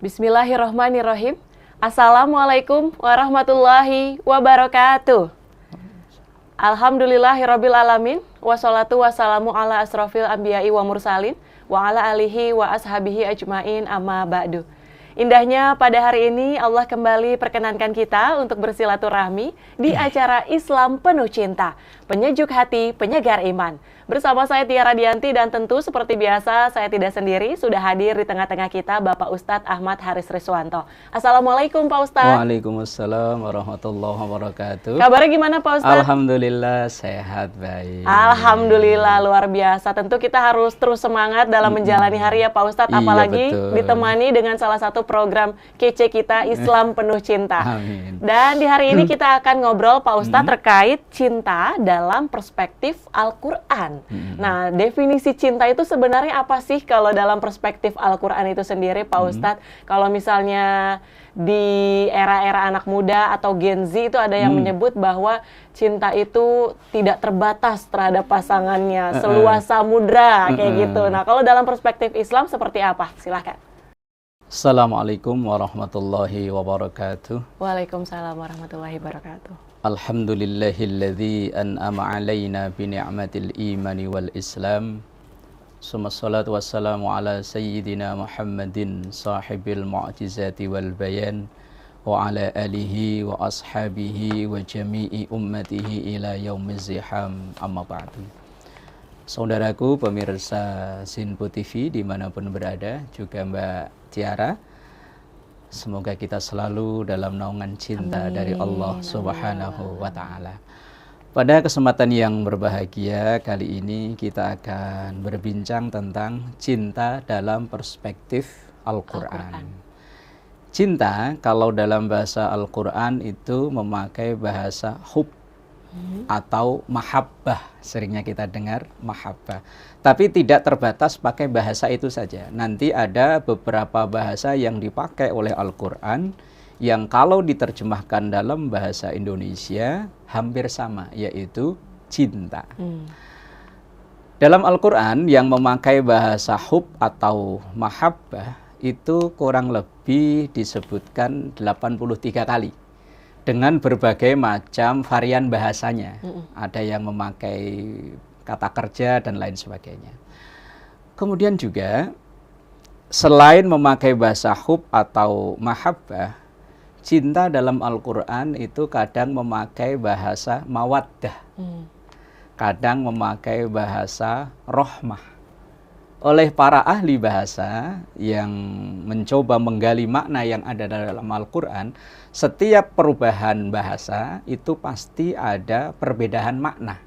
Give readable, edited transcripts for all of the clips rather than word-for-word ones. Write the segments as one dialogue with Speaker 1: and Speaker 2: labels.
Speaker 1: Bismillahirrahmanirrahim. Assalamualaikum warahmatullahi wabarakatuh. Alhamdulillahirabbil alamin. Wassalatu wassalamu ala asrofil anbiya'i wa mursalin wa ala alihi wa ashabihi ajmain amma ba'du. Indahnya pada hari ini Allah kembali perkenankan kita untuk bersilaturahmi di acara Islam Penuh Cinta, penyejuk hati, penyegar iman. Bersama saya Tia Radianti dan tentu seperti biasa saya tidak sendiri, sudah hadir di tengah-tengah kita Bapak Ustadz Ahmad Haris Riswanto. Assalamualaikum Pak Ustadz.
Speaker 2: Waalaikumsalam warahmatullahi wabarakatuh.
Speaker 1: Kabarnya gimana Pak Ustadz?
Speaker 2: Alhamdulillah sehat baik.
Speaker 1: Alhamdulillah luar biasa. Tentu kita harus terus semangat dalam menjalani hari ya Pak Ustadz, apalagi ditemani dengan salah satu program kece kita Islam Penuh Cinta.
Speaker 2: Amin.
Speaker 1: Dan di hari ini kita akan ngobrol Pak Ustadz terkait cinta dalam perspektif Al-Quran. Nah, definisi cinta itu sebenarnya apa sih kalau dalam perspektif Al-Quran itu sendiri Pak Ustadz? Kalau misalnya di era-era anak muda atau Gen Z itu ada yang menyebut bahwa cinta itu tidak terbatas terhadap pasangannya, seluas samudra kayak gitu. Nah, kalau dalam perspektif Islam seperti apa? Silahkan.
Speaker 2: Assalamualaikum warahmatullahi wabarakatuh.
Speaker 1: Waalaikumsalam warahmatullahi wabarakatuh.
Speaker 2: Alhamdulillahilladzi an'ama alaina bi ni'matil imani wal islam. Summa salatu wassalamu ala sayyidina Muhammadin sahibil mu'jizati wal bayan wa ala alihi wa ashabihi wa jami'i ummatihi ila yaumiz ziham amma ba'du. Saudaraku pemirsa Sinpo TV dimanapun berada, juga Mbak Tiara, semoga kita selalu dalam naungan cinta dari Allah Subhanahu wa Ta'ala. Pada kesempatan yang berbahagia kali ini kita akan berbincang tentang cinta dalam perspektif Al-Quran. Cinta kalau dalam bahasa Al-Quran itu memakai bahasa hub atau mahabbah, seringnya kita dengar mahabbah. Tapi tidak terbatas pakai bahasa itu saja. Nanti ada beberapa bahasa yang dipakai oleh Al-Quran yang kalau diterjemahkan dalam bahasa Indonesia hampir sama, yaitu cinta. Dalam Al-Quran yang memakai bahasa hub atau mahabbah itu kurang lebih disebutkan 83 kali. Dengan berbagai macam varian bahasanya. Ada yang memakai kata kerja dan lain sebagainya. Kemudian juga selain memakai bahasa hub atau mahabbah, cinta dalam Al-Quran itu kadang memakai bahasa mawaddah. Kadang memakai bahasa rohmah. Oleh para ahli bahasa yang mencoba menggali makna yang ada dalam Al-Quran, setiap perubahan bahasa itu pasti ada perbedaan makna.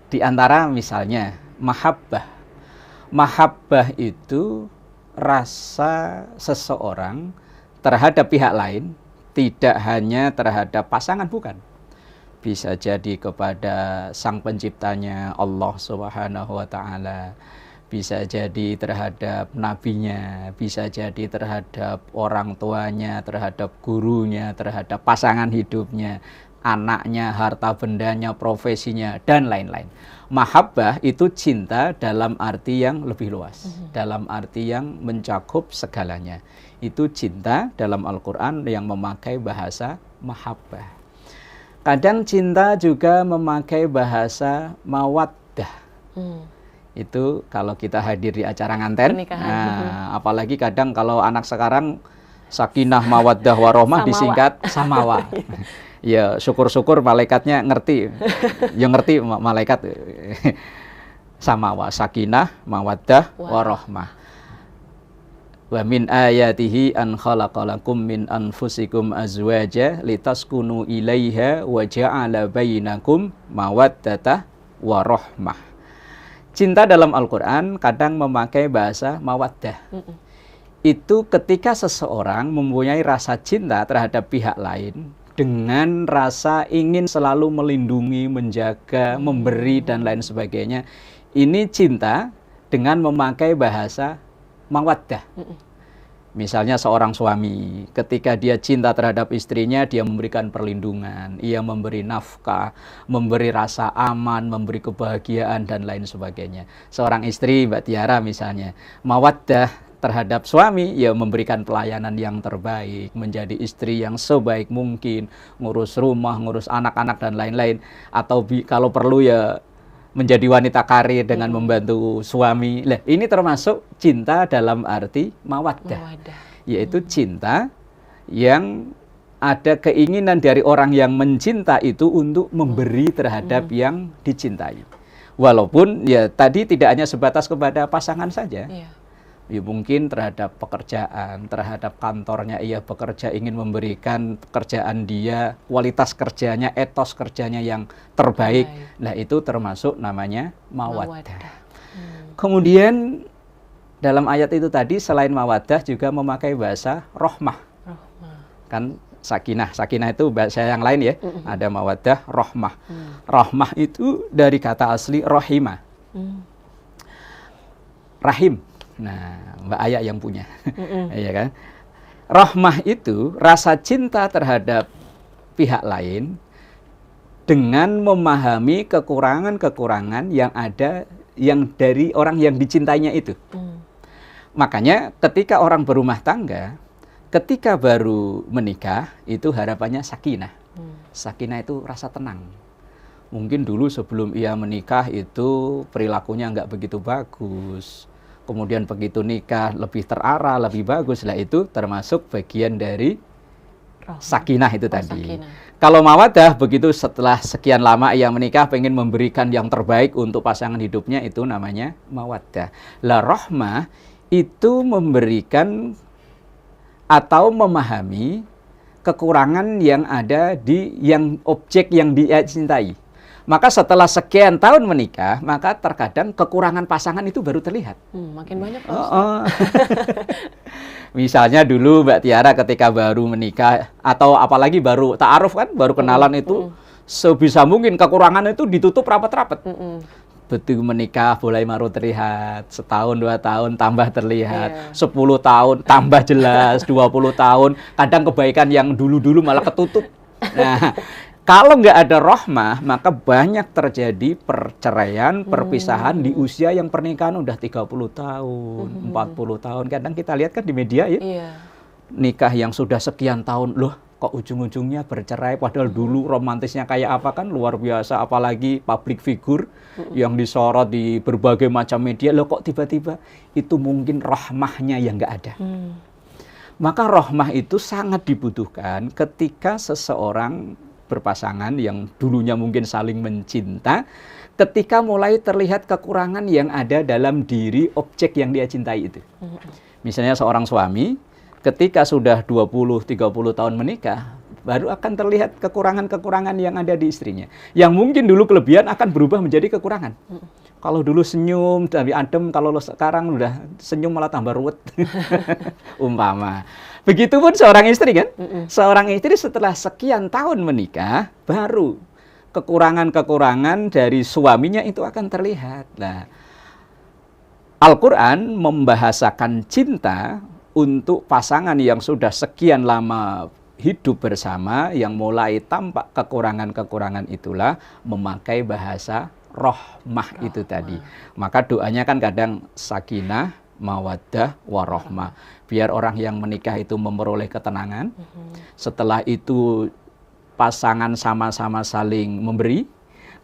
Speaker 2: Di antara misalnya mahabbah. Mahabbah itu rasa seseorang terhadap pihak lain, tidak hanya terhadap pasangan, bukan. Bisa jadi kepada sang penciptanya Allah Subhanahu wa Ta'ala, bisa jadi terhadap nabinya, bisa jadi terhadap orang tuanya, terhadap gurunya, terhadap pasangan hidupnya, anaknya, harta bendanya, profesinya, dan lain-lain. Mahabbah itu cinta dalam arti yang lebih luas, dalam arti yang mencakup segalanya. Itu cinta dalam Al-Quran yang memakai bahasa mahabbah. Kadang cinta juga memakai bahasa mawaddah. Itu kalau kita hadir di acara nganten, nah, apalagi kadang kalau anak sekarang sakinah mawaddah warohmah disingkat samawa. Ya syukur-syukur malaikatnya ngerti, yang ngerti malaikat samawa, sakinah mawaddah warohmah. Wa min ayatihi an khalaqalakum min anfusikum azwaja litaskunu ilaiha wa ja'ala bainakum mawaddata warohmah. Cinta dalam Al-Quran kadang memakai bahasa mawaddah. Itu ketika seseorang mempunyai rasa cinta terhadap pihak lain dengan rasa ingin selalu melindungi, menjaga, memberi, dan lain sebagainya. Ini cinta dengan memakai bahasa mawaddah. Misalnya seorang suami, ketika dia cinta terhadap istrinya, dia memberikan perlindungan, ia memberi nafkah, memberi rasa aman, memberi kebahagiaan, dan lain sebagainya. Seorang istri, Mbak Tiara misalnya, mawaddah terhadap suami, ya memberikan pelayanan yang terbaik, menjadi istri yang sebaik mungkin, ngurus rumah, ngurus anak-anak dan lain-lain. Atau kalau perlu ya menjadi wanita karir dengan membantu suami. Lah, ini termasuk cinta dalam arti mawaddah. Yaitu cinta yang ada keinginan dari orang yang mencinta itu untuk memberi terhadap yang dicintai. Walaupun ya tadi tidak hanya sebatas kepada pasangan saja. Ya, mungkin terhadap pekerjaan, terhadap kantornya ia bekerja, ingin memberikan pekerjaan dia, kualitas kerjanya, etos kerjanya yang terbaik. Nah, itu termasuk namanya mawaddah. Kemudian dalam ayat itu tadi selain mawaddah juga memakai bahasa rohmah. Kan sakinah. Sakinah itu bahasa yang lain ya. Ada mawaddah, rohmah. Rohmah itu dari kata asli rohimah. Rahim. Nah, Mbak Aya yang punya. Iya kan? Rahmah itu rasa cinta terhadap pihak lain dengan memahami kekurangan-kekurangan yang ada yang dari orang yang dicintainya itu. Makanya ketika orang berumah tangga, ketika baru menikah, itu harapannya sakinah. Sakinah itu rasa tenang. Mungkin dulu sebelum ia menikah itu perilakunya nggak begitu bagus. Kemudian begitu nikah lebih terarah, lebih bagus. Lah itu termasuk bagian dari sakinah itu tadi. Sakinah. Kalau mawaddah begitu setelah sekian lama ia menikah pengen memberikan yang terbaik untuk pasangan hidupnya, itu namanya mawaddah. Lah rahmah itu memberikan atau memahami kekurangan yang ada di yang objek yang dia cintai. Maka setelah sekian tahun menikah, maka terkadang kekurangan pasangan itu baru terlihat.
Speaker 1: Makin banyak.
Speaker 2: Misalnya dulu Mbak Tiara ketika baru menikah, atau apalagi baru ta'aruf kan, baru kenalan itu, sebisa mungkin kekurangan itu ditutup rapat-rapat. Betul menikah mulai baru terlihat, setahun, 2 tahun tambah terlihat, 10 tahun tambah jelas, 20 tahun, kadang kebaikan yang dulu-dulu malah ketutup. Nah, kalau nggak ada rahmah, maka banyak terjadi perceraian, perpisahan di usia yang pernikahan udah 30 tahun, 40 tahun. Kadang kita lihat kan di media ya, nikah yang sudah sekian tahun, loh kok ujung-ujungnya bercerai, padahal dulu romantisnya kayak apa kan, luar biasa, apalagi public figure yang disorot di berbagai macam media, loh kok tiba-tiba itu mungkin rahmahnya yang nggak ada. Maka rahmah itu sangat dibutuhkan ketika seseorang berpasangan yang dulunya mungkin saling mencinta, ketika mulai terlihat kekurangan yang ada dalam diri objek yang dia cintai itu. Misalnya seorang suami, ketika sudah 20-30 tahun menikah, baru akan terlihat kekurangan-kekurangan yang ada di istrinya. Yang mungkin dulu kelebihan akan berubah menjadi kekurangan. Kalau dulu senyum, dari adem, kalau sekarang udah senyum malah tambah ruwet. Umpama. Begitupun seorang istri kan. Seorang istri setelah sekian tahun menikah, baru kekurangan-kekurangan dari suaminya itu akan terlihat. Nah, Al-Quran membahasakan cinta untuk pasangan yang sudah sekian lama hidup bersama, yang mulai tampak kekurangan-kekurangan itulah memakai bahasa rahmah itu tadi. Maka doanya kan kadang sakinah, mawaddah, warahmah. Biar orang yang menikah itu memperoleh ketenangan. Setelah itu pasangan sama-sama saling memberi.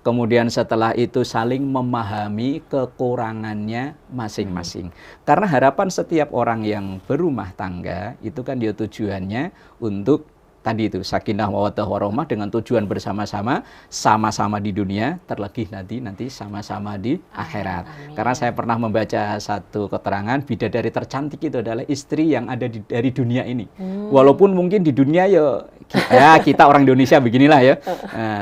Speaker 2: Kemudian setelah itu saling memahami kekurangannya masing-masing. Karena harapan setiap orang yang berumah tangga itu kan dia tujuannya untuk tadi itu sakinah mawaddah warahmah, dengan tujuan bersama-sama, sama-sama di dunia, terlebih nanti sama-sama di akhirat. Amin. Karena saya pernah membaca satu keterangan, bidadari tercantik itu adalah istri yang ada dari dunia ini. Walaupun mungkin di dunia ya kita orang Indonesia beginilah ya.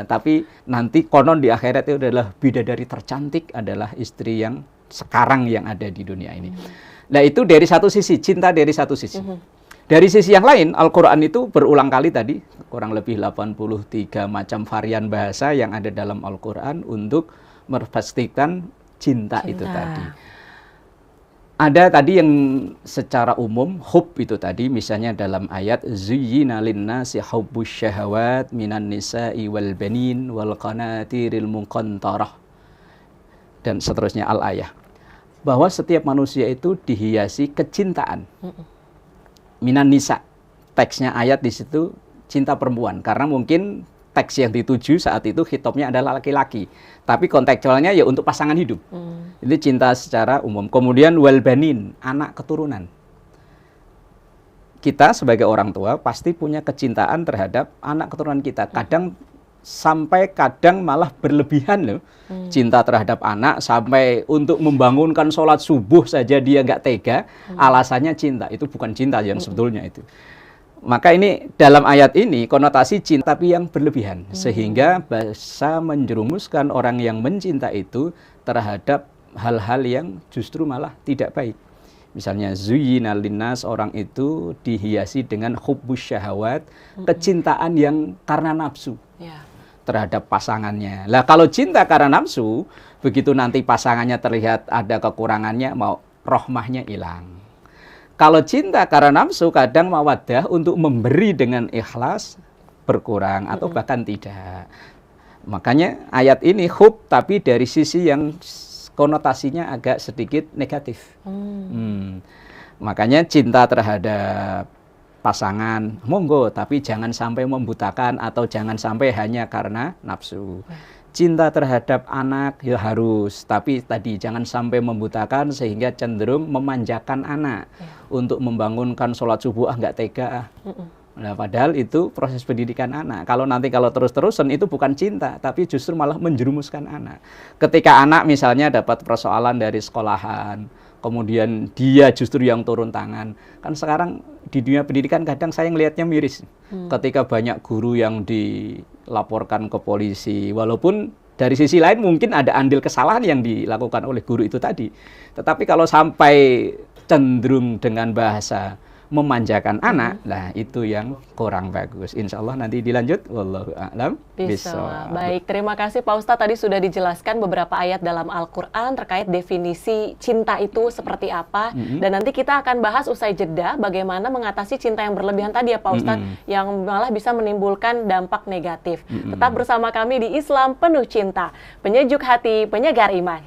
Speaker 2: Tapi nanti konon di akhirat itu adalah bidadari tercantik adalah istri yang sekarang yang ada di dunia ini. Nah, itu dari satu sisi, cinta dari satu sisi. Dari sisi yang lain, Al-Quran itu berulang kali tadi, kurang lebih 83 macam varian bahasa yang ada dalam Al-Quran untuk memastikan cinta itu tadi. Ada tadi yang secara umum, hub itu tadi, misalnya dalam ayat, Zuyyina linnasi hubbus syahawat minan nisa'i wal banin wal qanatiril muqantarah. Dan seterusnya al-ayah. bahwa setiap manusia itu dihiasi kecintaan. Minan nisa, teksnya ayat di situ cinta perempuan, karena mungkin teks yang dituju saat itu khitabnya adalah laki-laki, tapi kontekstualnya ya untuk pasangan hidup. Ini cinta secara umum. Kemudian walbanin, anak keturunan. Kita sebagai orang tua pasti punya kecintaan terhadap anak keturunan kita. Kadang malah berlebihan loh. Cinta terhadap anak sampai untuk membangunkan sholat subuh saja dia nggak tega. Alasannya cinta. Itu bukan cinta yang sebetulnya itu. Maka ini dalam ayat ini konotasi cinta tapi yang berlebihan. Sehingga bisa menjerumuskan orang yang mencinta itu terhadap hal-hal yang justru malah tidak baik. Misalnya zuyyina linnas, orang itu dihiasi dengan hubbus syahawat, kecintaan yang karena nafsu terhadap pasangannya. Lah kalau cinta karena nafsu, begitu nanti pasangannya terlihat ada kekurangannya, mau rohmahnya hilang. Kalau cinta karena nafsu, kadang mawaddah untuk memberi dengan ikhlas berkurang atau bahkan tidak. Makanya ayat ini hub tapi dari sisi yang konotasinya agak sedikit negatif. Makanya cinta terhadap pasangan, monggo, tapi jangan sampai membutakan atau jangan sampai hanya karena nafsu. Cinta terhadap anak ya harus, tapi tadi jangan sampai membutakan sehingga cenderung memanjakan anak untuk membangunkan sholat subuh, nggak tega. Nah, padahal itu proses pendidikan anak. Kalau terus-terusan itu bukan cinta, tapi justru malah menjerumuskan anak. Ketika anak misalnya dapat persoalan dari sekolahan, kemudian dia justru yang turun tangan. Kan sekarang di dunia pendidikan kadang saya ngelihatnya miris. Ketika banyak guru yang dilaporkan ke polisi, walaupun dari sisi lain mungkin ada andil kesalahan yang dilakukan oleh guru itu tadi. Tetapi kalau sampai cenderung dengan bahasa memanjakan anak, nah itu yang kurang bagus. Insya Allah nanti dilanjut. Wallahu a'lam
Speaker 1: bishawab. Baik, terima kasih Pak Ustadz. Tadi sudah dijelaskan beberapa ayat dalam Al-Quran terkait definisi cinta itu seperti apa. Dan nanti kita akan bahas usai jeda bagaimana mengatasi cinta yang berlebihan tadi ya Pak Ustadz, yang malah bisa menimbulkan dampak negatif. Tetap bersama kami di Islam Penuh Cinta, penyejuk hati, penyegar iman.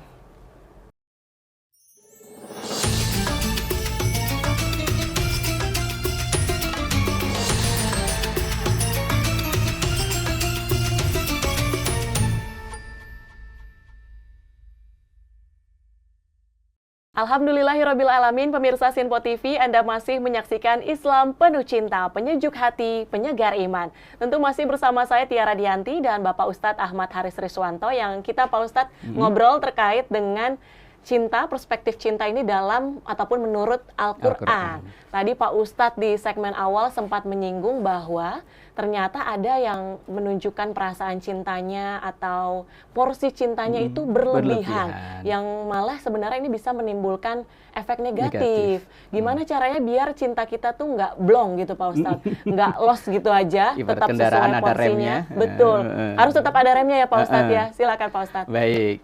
Speaker 1: Alhamdulillahirrabbilalamin, pemirsa Sinpo TV, Anda masih menyaksikan Islam Penuh Cinta, penyejuk hati, penyegar iman. Tentu masih bersama saya Tiara Dianti dan Bapak Ustadz Ahmad Haris Riswanto yang kita Pak Ustadz ngobrol terkait dengan cinta, perspektif cinta ini dalam ataupun menurut Al-Quran. Tadi Pak Ustadz di segmen awal sempat menyinggung bahwa ternyata ada yang menunjukkan perasaan cintanya atau porsi cintanya itu berlebihan. Yang malah sebenarnya ini bisa menimbulkan efek negatif. Gimana caranya biar cinta kita tuh nggak blong gitu Pak Ustadz, nggak lost gitu aja, tetap sesuai porsinya. Betul, harus tetap ada remnya ya Pak Ustadz ya. Silakan Pak Ustadz.
Speaker 2: Baik.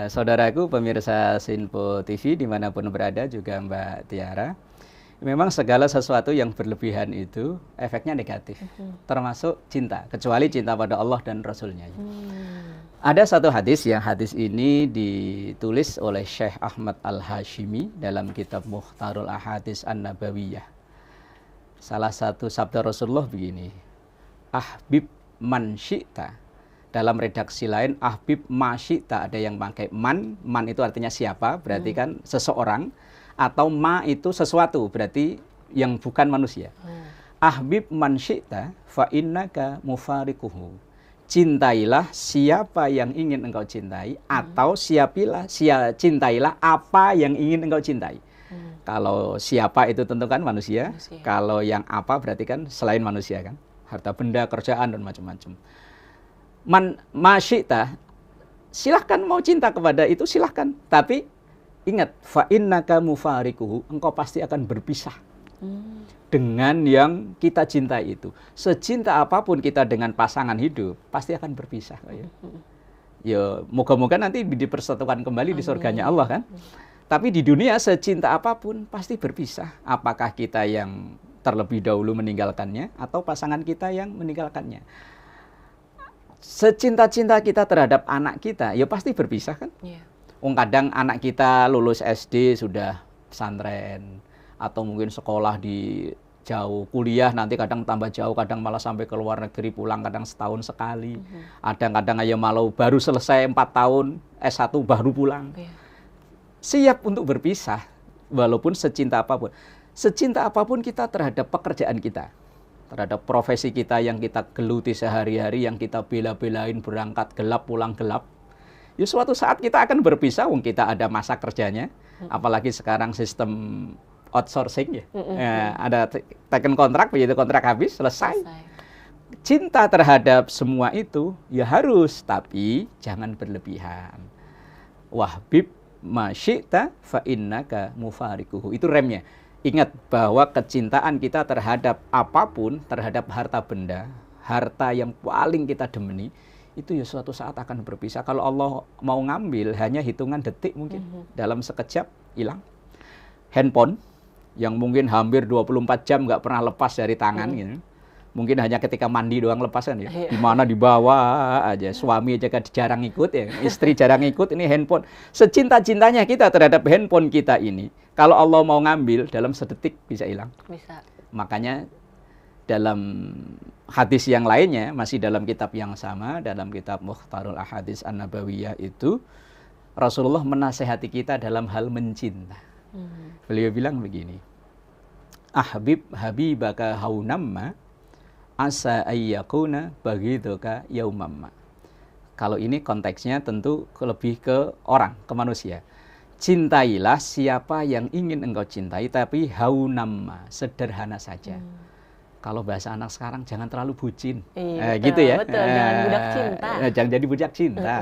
Speaker 2: Saudaraku pemirsa Sinpo TV dimanapun berada, juga Mbak Tiara, memang segala sesuatu yang berlebihan itu efeknya negatif, termasuk cinta, kecuali cinta pada Allah dan Rasulnya. Ada satu hadis, yang hadis ini ditulis oleh Syekh Ahmad Al-Hashimi dalam kitab Mukhtarul Ahadits An-Nabawiyah. Salah satu sabda Rasulullah begini, ahbib man syi'ta. Dalam redaksi lain, ahbib ma syi'ta, ada yang pakai man itu artinya siapa, berarti kan seseorang, atau ma itu sesuatu, berarti yang bukan manusia. Ahbib man syi'ta fa innaka mufarikuhu. Cintailah siapa yang ingin engkau cintai, atau cintailah apa yang ingin engkau cintai. Kalau siapa itu tentu kan manusia. Kalau yang apa berarti kan selain manusia kan, harta benda, kerjaan dan macam-macam. Man masyita, silahkan mau cinta kepada itu silahkan, tapi ingat fa innaka mufarikuhu, engkau pasti akan berpisah dengan yang kita cintai itu. Secinta apapun kita dengan pasangan hidup pasti akan berpisah. Ya moga-moga nanti dipersatukan kembali di surganya Allah kan. Tapi di dunia secinta apapun pasti berpisah. Apakah kita yang terlebih dahulu meninggalkannya atau pasangan kita yang meninggalkannya. Secinta-cinta kita terhadap anak kita, ya pasti berpisah kan? Kadang anak kita lulus SD sudah pesantren, atau mungkin sekolah di jauh, kuliah nanti kadang tambah jauh, kadang malah sampai ke luar negeri, pulang kadang setahun sekali. Kadang aja malah baru selesai 4 tahun, S1 baru pulang. Siap untuk berpisah, walaupun secinta apapun. Secinta apapun kita terhadap pekerjaan kita, terhadap profesi kita yang kita geluti sehari-hari, yang kita bela-belain berangkat gelap, pulang gelap. Ya suatu saat kita akan berpisah, kita ada masa kerjanya. Apalagi sekarang sistem outsourcing ya. Ada taken kontrak, begitu kontrak habis, selesai. Cinta terhadap semua itu ya harus, tapi jangan berlebihan. Wahbib ma syi'ta fa innaka mufarikuhu. Itu remnya. Ingat bahwa kecintaan kita terhadap apapun, terhadap harta benda, harta yang paling kita demeni, itu ya suatu saat akan berpisah. Kalau Allah mau ngambil, hanya hitungan detik mungkin. Dalam sekejap, hilang. Handphone, yang mungkin hampir 24 jam nggak pernah lepas dari tangan, gitu. Mungkin hanya ketika mandi doang lepas kan ya. Di mana dibawa aja, suami aja kan jarang ikut ya, istri jarang ikut, ini handphone. Secinta-cintanya kita terhadap handphone kita ini, kalau Allah mau ngambil dalam sedetik bisa hilang.
Speaker 1: Bisa.
Speaker 2: Makanya dalam hadis yang lainnya, masih dalam kitab yang sama, dalam kitab Mukhtarul Ahadits An-Nabawiyah itu, Rasulullah menasehati kita dalam hal mencinta. Beliau bilang begini, ahbib habibaka haunamma asa ayyakuna bagidhuka yaumamma. Kalau ini konteksnya tentu lebih ke orang, ke manusia. Cintailah siapa yang ingin engkau cintai, tapi haunamma, sederhana saja. Kalau bahasa anak sekarang, jangan terlalu bucin. Gitu ya.
Speaker 1: Betul, jangan budak cinta.
Speaker 2: Jangan jadi budak cinta.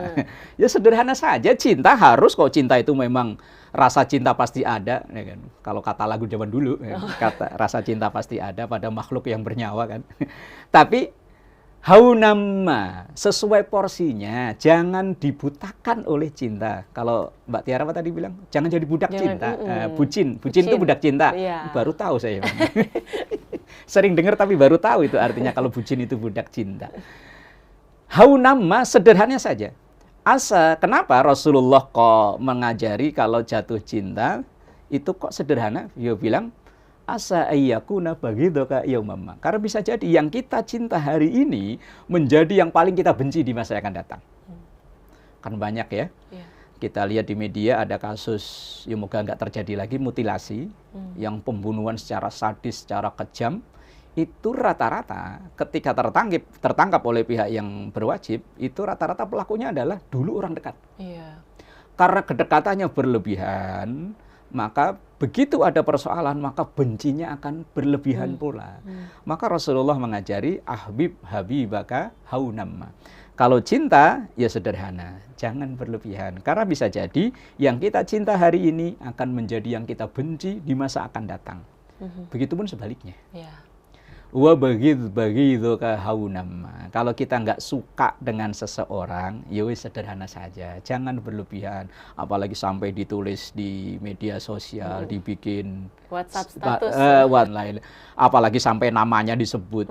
Speaker 2: Ya sederhana saja, cinta harus kok. Cinta itu memang rasa cinta pasti ada. Ya kan? Kalau kata lagu zaman dulu, kata rasa cinta pasti ada pada makhluk yang bernyawa kan. Tapi haunamma, sesuai porsinya, jangan dibutakan oleh cinta. Kalau Mbak Tiara apa tadi bilang, jangan jadi budak cinta. Bucin itu budak cinta. Baru tahu saya. Sering dengar tapi baru tahu itu artinya kalau bucin itu budak cinta. Haunamma, sederhana saja. Kenapa Rasulullah kok mengajari kalau jatuh cinta itu kok sederhana? Dia bilang asa ayyakuna bagidhuka yaumamma. Karena bisa jadi yang kita cinta hari ini menjadi yang paling kita benci di masa yang akan datang. Kan banyak ya. Kita lihat di media ada kasus, ya moga nggak terjadi lagi, mutilasi, yang pembunuhan secara sadis, secara kejam. Itu rata-rata ketika tertangkap oleh pihak yang berwajib, itu rata-rata pelakunya adalah dulu orang dekat. Karena kedekatannya berlebihan, maka begitu ada persoalan, maka bencinya akan berlebihan pula. Maka Rasulullah mengajari ahbib habibaka haunamma. Kalau cinta, ya sederhana, jangan berlebihan. Karena bisa jadi yang kita cinta hari ini akan menjadi yang kita benci di masa akan datang. Begitupun sebaliknya. Wa bagidhuka haunamma. Kalau kita nggak suka dengan seseorang, ya sederhana saja, jangan berlebihan. Apalagi sampai ditulis di media sosial, dibikin
Speaker 1: WhatsApp status,
Speaker 2: lain. Apalagi sampai namanya disebut.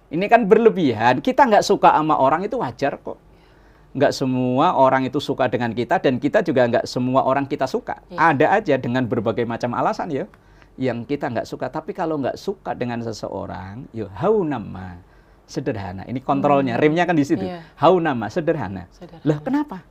Speaker 2: Ini kan berlebihan. Kita nggak suka sama orang itu wajar kok. Nggak semua orang itu suka dengan kita, dan kita juga nggak semua orang kita suka. Ada aja dengan berbagai macam alasan ya yang kita nggak suka. Tapi kalau nggak suka dengan seseorang, yo haunamma, sederhana. Ini kontrolnya, remnya kan di situ. Haunamma, sederhana. Lah kenapa?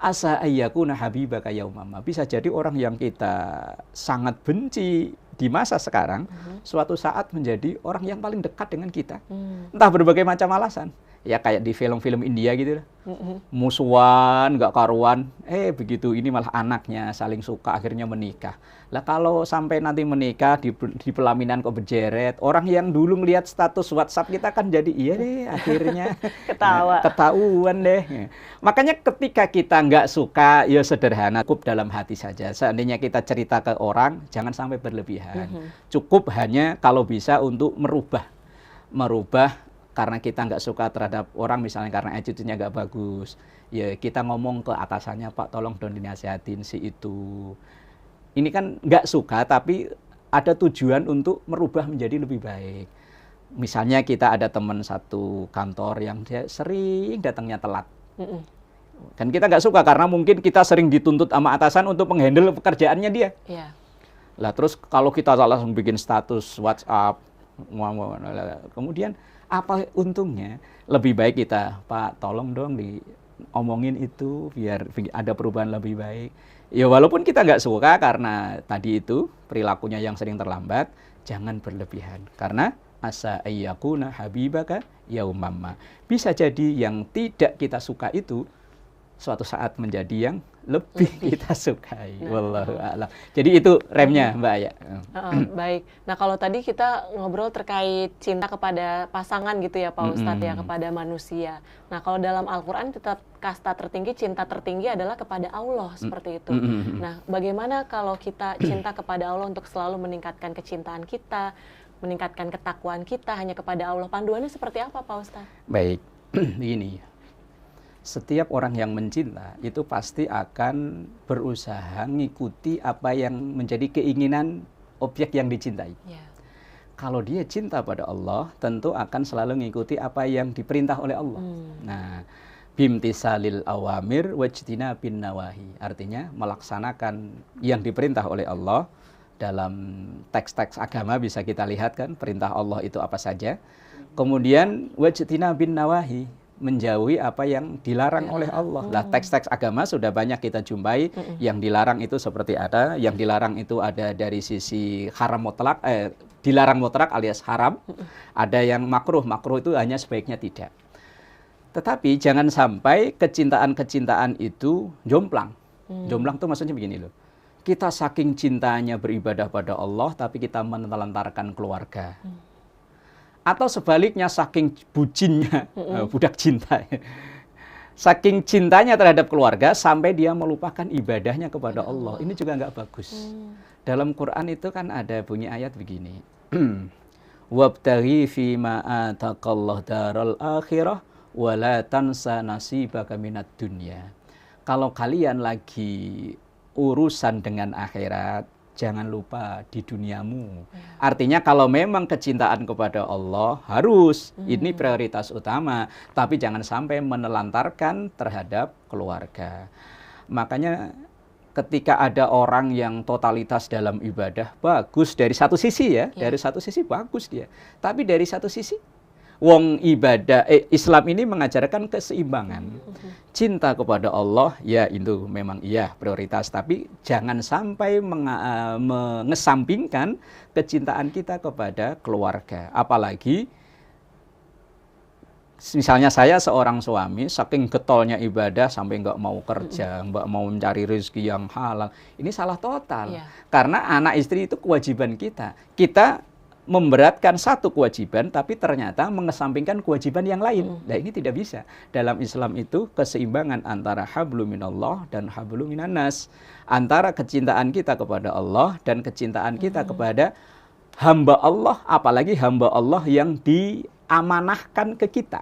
Speaker 2: Asa ayyakuna habibaka yaumamma. Bisa jadi orang yang kita sangat benci di masa sekarang, suatu saat menjadi orang yang paling dekat dengan kita. Entah berbagai macam alasan. Ya kayak di film-film India gitu lah. Musuhan, nggak karuan. Begitu ini malah anaknya saling suka, akhirnya menikah. Lah kalau sampai nanti menikah di pelaminan kok berjeret, orang yang dulu ngelihat status WhatsApp kita kan jadi iya deh akhirnya ketahuan deh. Makanya ketika kita nggak suka, ya sederhana, cukup dalam hati saja. Seandainya kita cerita ke orang, jangan sampai berlebihan. Cukup hanya kalau bisa untuk merubah karena kita nggak suka terhadap orang, misalnya karena attitude-nya nggak bagus, ya kita ngomong ke atasannya, Pak tolong dong dinasihatin si itu. Ini kan nggak suka, tapi ada tujuan untuk merubah menjadi lebih baik. Misalnya kita ada teman satu kantor yang dia sering datangnya telat. Kan kita nggak suka karena mungkin kita sering dituntut sama atasan untuk menghandle pekerjaannya dia.
Speaker 1: Iya.
Speaker 2: Lah terus kalau kita langsung bikin status WhatsApp, kemudian apa untungnya? Lebih baik kita, Pak, tolong dong diomongin itu biar ada perubahan lebih baik. Ya walaupun kita nggak suka karena tadi itu perilakunya yang sering terlambat, jangan berlebihan. Karena asa ayyakuna habibaka yaumamma. Bisa jadi yang tidak kita suka itu suatu saat menjadi yang lebih kita sukai. Wallahu a'lam. Jadi itu remnya, Mbak Aya.
Speaker 1: Baik. Nah, kalau tadi kita ngobrol terkait cinta kepada pasangan gitu ya, Pak Ustadz ya, kepada manusia. Nah, kalau dalam Al-Qur'an tetap kasta tertinggi, cinta tertinggi adalah kepada Allah, seperti itu. Nah, bagaimana kalau kita cinta kepada Allah untuk selalu meningkatkan kecintaan kita, meningkatkan ketakwaan kita hanya kepada Allah? Panduannya seperti apa, Pak Ustadz?
Speaker 2: Baik. Begini. Setiap orang yang mencinta itu pasti akan berusaha mengikuti apa yang menjadi keinginan objek yang dicintai. Yeah. Kalau dia cinta pada Allah, tentu akan selalu mengikuti apa yang diperintah oleh Allah. Nah, bimtisalil awamir wajtina bin nawahi. Artinya melaksanakan yang diperintah oleh Allah. Dalam teks-teks agama bisa kita lihat kan, perintah Allah itu apa saja. Kemudian wajtina bin nawahi, menjauhi apa yang dilarang oleh Allah. Lah teks-teks agama sudah banyak kita jumpai. Yang dilarang itu seperti ada, yang dilarang itu ada dari sisi haram mutlak, dilarang mutlak alias haram. Ada yang makruh, makruh itu hanya sebaiknya tidak. Tetapi jangan sampai kecintaan-kecintaan itu jomplang. Jomplang itu maksudnya begini loh. Kita saking cintanya beribadah pada Allah, tapi kita menelantarkan keluarga. Atau sebaliknya saking bucinnya, budak cinta. Saking cintanya terhadap keluarga sampai dia melupakan ibadahnya kepada Allah. Ini juga nggak bagus. Dalam Quran itu kan ada bunyi ayat begini. Wabtaghi fima ataqallahu daral akhirah wa la tansa nasibaka minad dunya. Kalau kalian lagi urusan dengan akhirat, jangan lupa di duniamu. Artinya kalau memang kecintaan kepada Allah harus, ini prioritas utama. Tapi jangan sampai menelantarkan terhadap keluarga. Makanya ketika ada orang yang totalitas dalam ibadah, bagus dari satu sisi ya. Dari satu sisi bagus dia. Tapi dari satu sisi, wong ibadah, Islam ini mengajarkan keseimbangan. Cinta kepada Allah, ya itu memang iya prioritas. Tapi jangan sampai mengesampingkan kecintaan kita kepada keluarga. Apalagi, misalnya saya seorang suami, saking getolnya ibadah sampai nggak mau kerja, nggak mau mencari rezeki yang halal. Ini salah total. Karena anak istri itu kewajiban kita. Kita memberatkan satu kewajiban, tapi ternyata mengesampingkan kewajiban yang lain. Nah ini tidak bisa. Dalam Islam itu keseimbangan antara hablum minallah dan hablum minannas. Antara kecintaan kita kepada Allah dan kecintaan kita kepada hamba Allah, apalagi hamba Allah yang diamanahkan ke kita.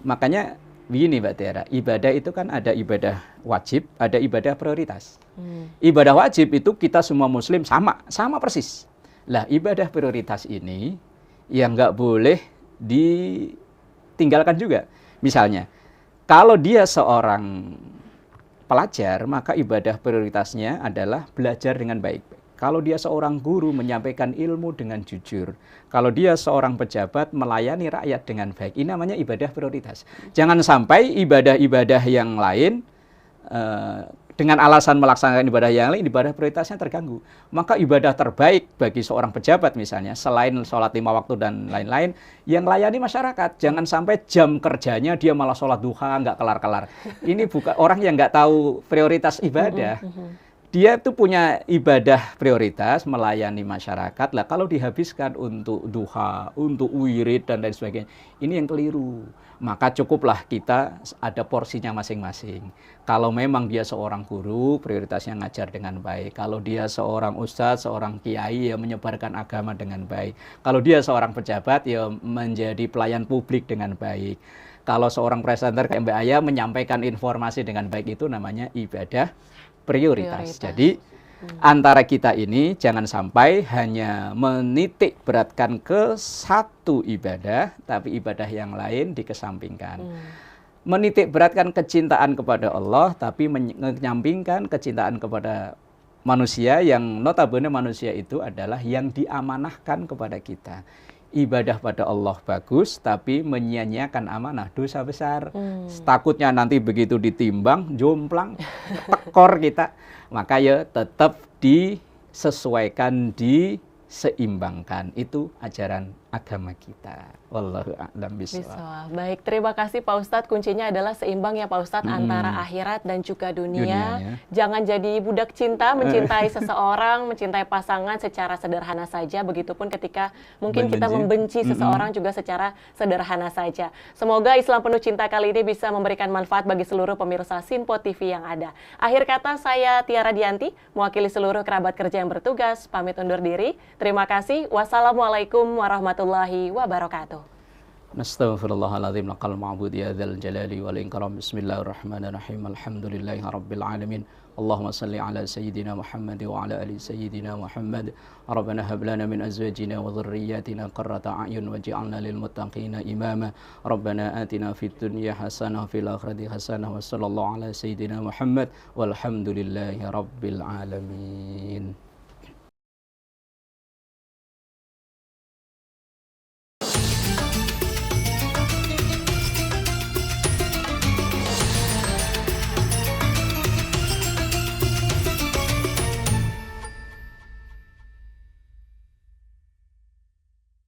Speaker 2: Makanya begini Mbak Tiara, ibadah itu kan ada ibadah wajib, ada ibadah prioritas. Ibadah wajib itu kita semua muslim sama persis. Lah ibadah prioritas ini yang nggak boleh ditinggalkan juga. Misalnya, kalau dia seorang pelajar, maka ibadah prioritasnya adalah belajar dengan baik. Kalau dia seorang guru, menyampaikan ilmu dengan jujur. Kalau dia seorang pejabat, melayani rakyat dengan baik. Ini namanya ibadah prioritas. Jangan sampai ibadah-ibadah yang lain dengan alasan melaksanakan ibadah yang lain, ibadah prioritasnya terganggu. Maka ibadah terbaik bagi seorang pejabat misalnya, selain sholat 5 waktu dan lain-lain, yang layani masyarakat. Jangan sampai jam kerjanya dia malah sholat duha, nggak kelar-kelar. Ini bukan orang yang nggak tahu prioritas ibadah. Dia itu punya ibadah prioritas, melayani masyarakat. Lah kalau dihabiskan untuk duha, untuk wirid dan lain sebagainya, ini yang keliru. Maka cukuplah kita ada porsinya masing-masing. Kalau memang dia seorang guru, prioritasnya ngajar dengan baik. Kalau dia seorang ustadz, seorang kiai, ya menyebarkan agama dengan baik. Kalau dia seorang pejabat, ya menjadi pelayan publik dengan baik. Kalau seorang presenter kayak Mbak Aya menyampaikan informasi dengan baik, itu namanya ibadah prioritas. Jadi antara kita ini jangan sampai hanya menitik beratkan ke satu ibadah, tapi ibadah yang lain dikesampingkan. menitik beratkan kecintaan kepada Allah, tapi menyampingkan kecintaan kepada manusia, yang notabene manusia itu adalah yang diamanahkan kepada kita. Ibadah pada Allah bagus, tapi menyia-nyiakan amanah, dosa besar. Takutnya nanti begitu ditimbang, jomplang, tekor kita. Maka ya tetap disesuaikan, diseimbangkan. Itu ajaran agama kita. Wallahu a'lam bishawab.
Speaker 1: Baik, terima kasih Pak Ustadz. Kuncinya adalah seimbang ya Pak Ustadz antara akhirat dan juga dunia. Jangan jadi budak cinta, mencintai seseorang, mencintai pasangan secara sederhana saja. Begitupun ketika mungkin kita membenci seseorang juga secara sederhana saja. Semoga Islam penuh cinta kali ini bisa memberikan manfaat bagi seluruh pemirsa Simpo TV yang ada. Akhir kata, saya Tiara Dianti, mewakili seluruh kerabat kerja yang bertugas, pamit undur diri. Terima kasih. Wassalamualaikum warahmatullahi wabarakatuh.
Speaker 2: Nastaghfirullahaladzim laqal ma'bud ya dzal jalali wal ikram. Bismillahirrahmanirrahim. Alhamdulillahi rabbil alamin. Allahumma salli ala sayyidina Muhammad wa ala ali sayyidina Muhammad. Rabbana hab lana min azwajina wa dhurriyyatina qurrata a'yun waj'alna lil muttaqina imama. Rabbana atina fid dunya hasanah fil akhirati hasanah wa sallallahu ala sayyidina Muhammad walhamdulillahi rabbil alamin.